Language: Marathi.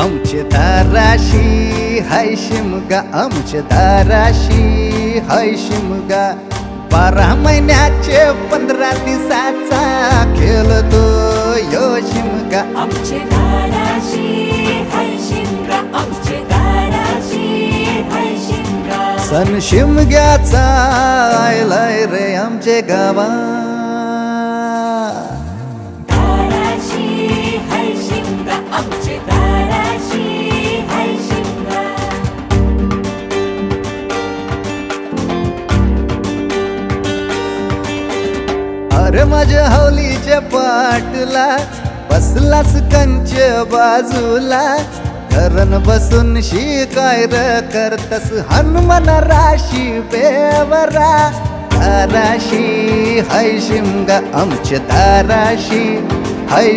आमचे दाराशी हाय शिमगा, आमचे दाराशी हाय शिमगा. 12 महिन्याचे 15 दिवसाचा खेळतो यो शिमगा. आमचे दाराशी हाय शिमगा, आमचे दाराशी हाय शिमगा. सण शिमग्याचा आयलाय रे आमचे गावा. दाराशी हाय शिमगा, आमचे दाराशी हाय शिमगा. अरे माझ्या हौलीच्या पाटला बसलास कंच बाजूला. धरण बसून शिकाय र करतस हनुमान राशी बेवरा. दाराशी हाय शिमगा, आमच्या दाराशी हाय